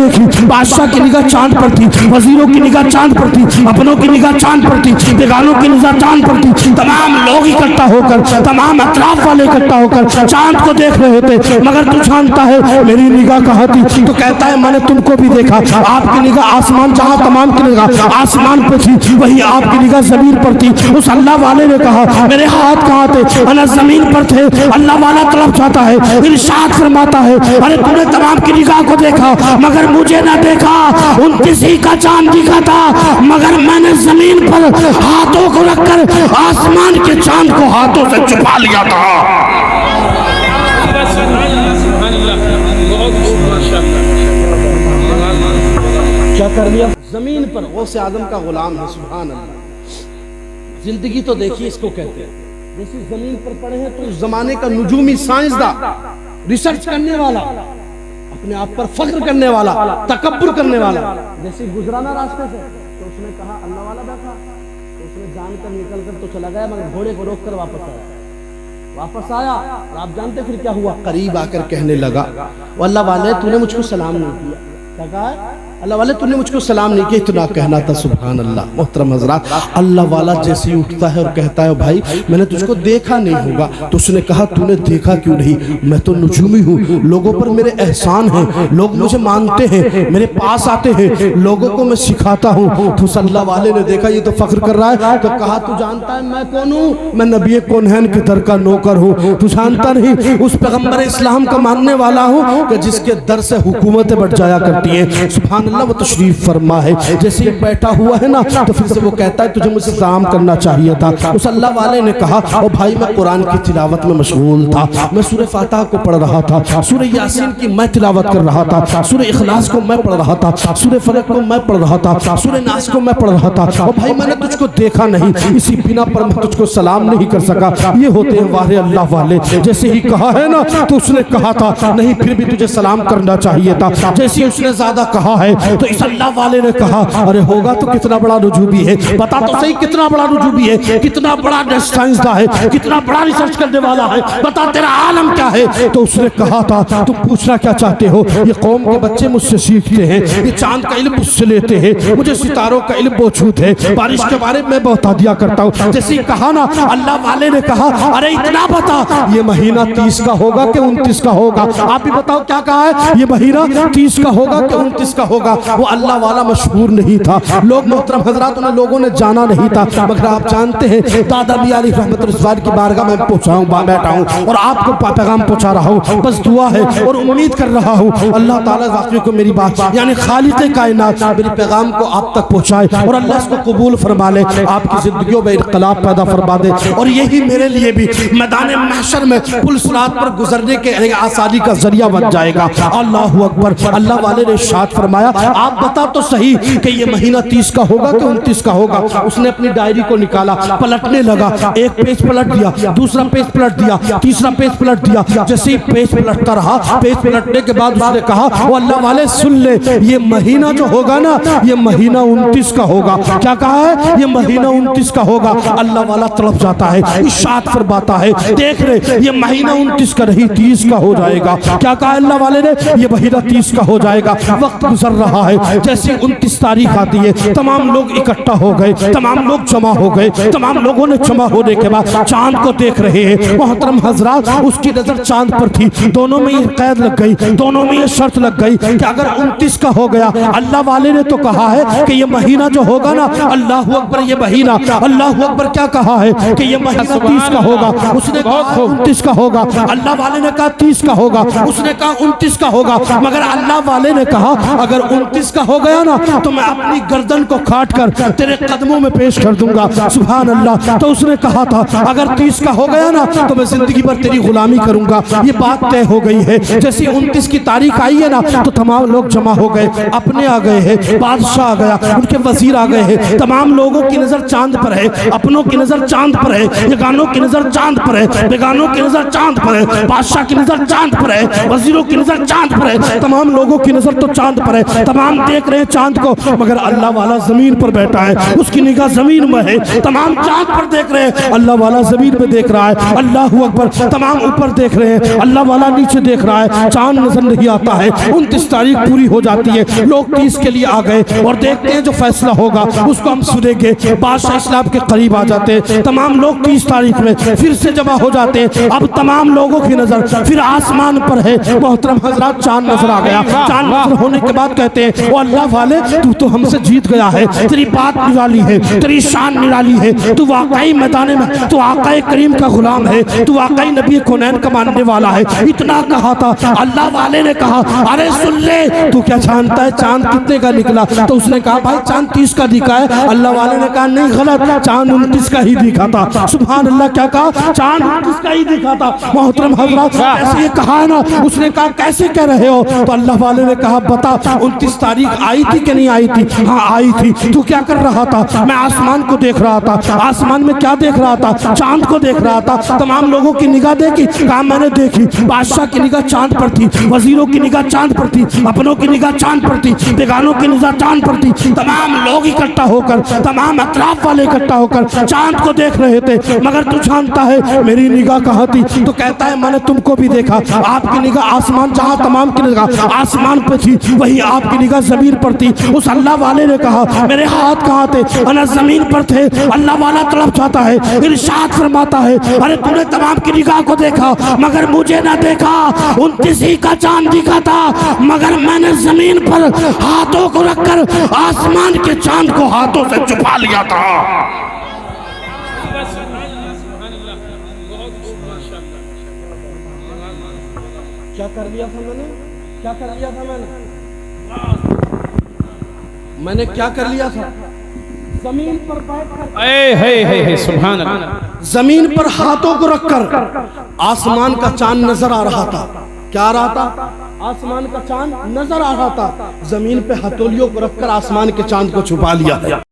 دیکھی، بادشاہ کی نگاہ چاند پر تھی، وزیروں کی نگاہ چاند پر تھی، اپنوں کی نگاہ چاند پر تھی، بیگانوں کی نگاہ چاند پر تھی، تمام لوگ اکٹھا ہو کر، تمام اطراف والے اکٹھا ہو کر چاند کو دیکھ رہے تھے، مگر تو جانتا ہے میری نگاہ کہاں تھی؟ تو کہتا ہے میں نے تم کو بھی دیکھا، آپ کی نگاہ آسمان، جہاں تمام کی نگاہ آسمان پہ تھی وہی آپ کی نگاہ زمین پر تھی۔ اس اللہ والے نے کہا میرے ہاتھ کہاں تھے؟ انا زمین پر تھے۔ اللہ والا طلب چاہتا ہے، ارشاد فرماتا ہے ارے تم نے تمام کی نگاہ کو دیکھا مگر مجھے نہ دیکھا، 29 ہی کا چاند دکھا تھا مگر میں نے زمین پر ہاتھوں کو رکھ کر آسمان کے چاند کو ہاتھوں سے چھپا لیا تھا۔ کیا کر لیا؟ زمین پر غوث اعظم کا غلام ہے، سبحان اللہ۔ زندگی تو دیکھیے اس کو کہتے ہیں، جیسے زمین پر پڑے ہیں تو اس زمانے کا نجومی سائنسداں، ریسرچ کرنے والا، اپنے آپ پر فخر کرنے والا، تکبر کرنے والا، جیسے گزرانا راستے سے تو اس نے کہا اللہ والا بیٹھا، تو اس نے جان کر نکل کر تو چلا گیا مگر گھوڑے کو روک کر واپس آیا اور آپ جانتے پھر کیا ہوا؟ قریب آ کر کہنے لگا وہ اللہ والے تو نے مجھ کو سلام نہیں کیا۔ کیا کہا ہے؟ اللہ والے تو نے مجھ کو سلام نہیں کیا، اتنا کہنا تھا۔ سبحان اللہ۔ محترم حضرات، اللہ والا جیسے ہی اٹھتا ہے اور کہتا ہے بھائی میں نے تجھ کو دیکھا نہیں ہوگا، تو اس نے کہا تو نے دیکھا کیوں نہیں؟ میں تو نجومی ہوں، لوگوں پر میرے احسان ہیں، لوگ مجھے مانتے ہیں، میرے پاس آتے ہیں، لوگوں کو میں سکھاتا ہوں۔ تو اللہ والے نے دیکھا یہ تو فخر کر رہا ہے، تو کہا تو جانتا ہے میں کون ہوں؟ میں نبی کونین کے در کا نوکر ہوں۔ تو جانتا نہیں اس پیغمبر اسلام کا ماننے والا ہوں کہ جس کے در سے حکومتیں بڑھ جایا کرتی ہیں۔ سبحان اللہ۔ وہ تشریف فرما ہے، جیسے ہی بیٹھا ہوا ہے نا تو پھر سے وہ کہتا ہے تجھے مجھ سے سلام کرنا چاہیے تھا۔ اس اللہ والے نے کہا او بھائی میں قرآن کی تلاوت میں مشغول تھا، میں سورہ فاتحہ کو پڑھ رہا تھا، سورہ یاسین کی میں تلاوت کر رہا تھا، سورہ اخلاص کو میں پڑھ رہا تھا، سورہ فلق کو میں پڑھ رہا تھا، سورہ ناس کو میں پڑھ رہا تھا، او بھائی میں نے تجھ کو دیکھا نہیں، اسی بنا پر میں تجھ کو سلام نہیں کر سکا۔ یہ ہوتے ہیں واہ اللہ والے۔ جیسے ہی کہا ہے نا تو اس نے کہا تھا نہیں پھر بھی تجھے سلام کرنا چاہیے تھا۔ جیسے اس نے زیادہ کہا ہے تو اس اللہ والے نے کہا ارے ہوگا تو کتنا بڑا رجوبی ہے، بتا تو صحیح کتنا بڑا رجوبی ہے، کتنا بڑا سائنسداں ہے، کتنا بڑا ریسرچ کرنے والا ہے، بتا تیرا عالم کیا ہے؟ تو اس نے کہا تھا تم پوچھنا کیا چاہتے ہو؟ یہ قوم کے بچے مجھ سے سیکھتے ہیں، یہ چاند کا علم مجھ سے لیتے ہیں، مجھے ستاروں کا علم موجود ہے، بارش کے بارے میں بتا دیا کرتا ہوں۔ جیسے ہی کہا نا اللہ والے نے کہا ارے اتنا بتا یہ مہینہ 30 کا ہوگا کہ 29 کا ہوگا؟ آپ بھی بتاؤ کیا کہا ہے؟ یہ مہینہ 30 کا ہوگا کہ 29 کا ہوگا؟ وہ اللہ والا مشہور نہیں تھا، لوگ محترم حضرات انہیں لوگوں نے جانا نہیں تھا، مگر آپ جانتے ہیں دادا میاں علی رحمت رضوان کی بارگاہ میں پہنچا ہوں، بیٹھا ہوں اور آپ کو پیغام پہنچا رہا ہوں، بس دعا ہے اور امید کر رہا ہوں اللہ تعالیٰ واقعی کو میری بات یعنی خالق کائنات میری پیغام کو آپ تک پہنچائے اور اللہ اس کو قبول فرما لے، آپ کی زندگیوں میں انقلاب پیدا فرما دے، اور یہی میرے لیے بھی میدان محشر میں پل صراط پر گزرنے کے آسانی کا ذریعہ بن جائے گا۔ اللہ اکبر۔ اللہ والے نے ارشاد فرمایا آپ بتا تو صحیح کہ یہ مہینہ 30 کا ہوگا کہ 29 کا ہوگا؟ اس نے اپنی ڈائری کو نکالا، پلٹنے لگا، ایک پیج پلٹ دیا، دوسرا پیج پلٹ دیا، تیسرا پیج پلٹ دیا، جیسے ہی پیج پلٹتا رہا، پیج پلٹنے کے بعد اس نے کہا وہ اللہ والے سن لے یہ مہینہ جو ہوگا نا یہ مہینہ 29 کا ہوگا۔ کیا کہا ہے؟ یہ مہینہ 29 کا ہوگا۔ اللہ والا تڑپ جاتا ہے، ارشاد فرماتا ہے دیکھ رہے یہ مہینہ 29 کا نہیں 30 کا ہو جائے گا۔ کیا کہا اللہ والے نے؟ یہ مہینہ 30 کا ہو جائے گا۔ وقت گزر رہا ہے، جیسے 29 تاریخ آتی ہے تمام لوگ اکٹھا ہو گئے، تمام لوگ جمع ہو گئے، تمام لوگوں نے جمع ہونے کے بعد چاند کو دیکھ رہے ہیں۔ محترم حضرات اس کی نظر چاند پر تھی، دونوں میں یہ قید لگ گئی، دونوں میں یہ شرط لگ گئی کہ اگر 29 کا ہو گیا، اللہ والے نے تو کہا ہے کہ یہ مہینہ جو ہوگا نا اللہ اکبر یہ مہینہ اللہ اکبر کیا کہا ہے کہ یہ مہینہ 30 کا ہوگا، اس نے کہا 29 کا ہوگا، اللہ والے نے کہا 30 کا ہوگا، اس نے کہا 29 کا ہوگا، مگر اللہ والے نے کہا اگر 29 کا ہو گیا نا تو میں اپنی گردن کو کاٹ کر تیرے قدموں میں پیش کر دوں گا۔ سبحان اللہ۔ تو اس نے کہا تھا اگر 30 کا ہو گیا نا تو میں زندگی بھر تیری غلامی کروں گا۔ یہ بات طے ہو گئی ہے۔ جیسے 29 کی تاریخ آئی ہے نا تو تمام لوگ جمع ہو گئے، اپنے آ گئے ہیں، بادشاہ آ گیا، ان کے وزیر آ گئے ہیں، تمام لوگوں کی نظر چاند پر ہے، اپنوں کی نظر چاند پر ہے، یگانوں کی نظر چاند پر ہے، بیگانوں کی نظر چاند پر ہے، بادشاہ کی نظر چاند پر ہے، وزیروں کی نظر چاند پر ہے، تمام لوگوں کی نظر تو چاند پر ہے۔ تمام دیکھ رہے ہیں چاند کو، مگر اللہ والا زمین پر بیٹھا ہے، اس کی نگاہ زمین میں ہے۔ تمام چاند پر دیکھ رہے ہیں، اللہ والا زمین میں دیکھ رہا ہے۔ اللہ اکبر، تمام اوپر دیکھ رہے ہیں، اللہ والا نیچے دیکھ رہا ہے، چاند نظر نہیں آتا ہے۔ 29 تاریخ پوری ہو جاتی ہے، لوگ 30 کے لیے آ گئے اور دیکھتے ہیں جو فیصلہ ہوگا اس کو ہم سنیں گے۔ بادشاہ اسلام کے قریب آ جاتے ہیں، تمام لوگ 30 تاریخ میں پھر سے جمع ہو جاتے ہیں۔ اب تمام لوگوں کی نظر پھر آسمان پر ہے۔ محترم حضرات، چاند نظر آ گیا۔ چاند نظر ہونے کے بعد کہتے ہیں او اللہ والے، تو ہم سے جیت گیا ہے، تیری بات نرالی ہے، تیری شان نرالی ہے، تو واقعی میدان میں تو آقا کریم کا غلام ہے، تو واقعی نبی کونین کا ماننے والا ہے۔ اتنا کہا تھا، اللہ والے نے کہا ارے سن لے، تو کیا جانتا ہے چاند کتنے کا نکلا؟ تو اس نے کہا بھائی چاند 30 کا دکھا ہے۔ اللہ والے نے کہا نہیں، غلط، چاند 29 کا ہی دکھا تھا۔ سبحان اللہ، کیا کہا؟ چاند 29 کا ہی دکھا تھا۔ محترم حضرات، ایسے یہ کہا ہے نا، اس نے کہا کیسے کہہ رہے ہو؟ تو اللہ والے نے کہا بتا 29 تاریخ آئی تھی کہ نہیں آئی تھی؟ ہاں آئی تھی۔ تو کیا کر رہا تھا؟ میں آسمان کو دیکھ رہا تھا۔ آسمان میں کیا دیکھ رہا تھا؟ چاند کو دیکھ رہا تھا۔ تمام لوگوں کی نگاہ دیکھی؟ کہا میں نے دیکھی۔ بادشاہ کی نگاہ چاند پر تھی، وزیروں کی نگاہ چاند پر تھی، اپنوں کی نگاہ چاند پر تھی، بیگانوں کی نگاہ چاند پر تھی۔ تمام لوگ اکٹھا ہو کر، تمام اطراف والے اکٹھا ہو کر چاند کو دیکھ رہے تھے، مگر تو جانتا ہے میری نگاہ کہاں تھی؟ تو کہتا ہے میں نے تم کو بھی دیکھا، آپ کی نگاہ آسمان، جہاں تمام کی نگاہ آسمان پہ تھی وہی آپ کی نگاہ زمین پر تھی۔ اس اللہ والے نے کہا میرے ہاتھ کہاں تھے؟ انا زمین پر تھے۔ اللہ والا طلب چاہتا ہے، ارشاد فرماتا ہے ارے تو نے تمام کی نگاہ کو دیکھا مگر مجھے نہ دیکھا۔ 29 ہی کا چاند دکھا تھا، مگر میں نے زمین پر ہاتھوں کو رکھ کر آسمان کے چاند کو ہاتھوں سے چھپا لیا تھا۔ کیا کر لیا تھا میں نے؟ کیا کر لیا تھا میں نے کیا کر لیا تھا؟ زمین پر بیٹھ کر، سبحان اللہ، زمین پر ہاتھوں کو رکھ کر آسمان کا چاند نظر آ رہا تھا۔ کیا آ رہا تھا؟ آسمان کا چاند نظر آ رہا تھا۔ زمین پہ ہتھولیوں کو رکھ کر آسمان کے چاند کو چھپا لیا ہے۔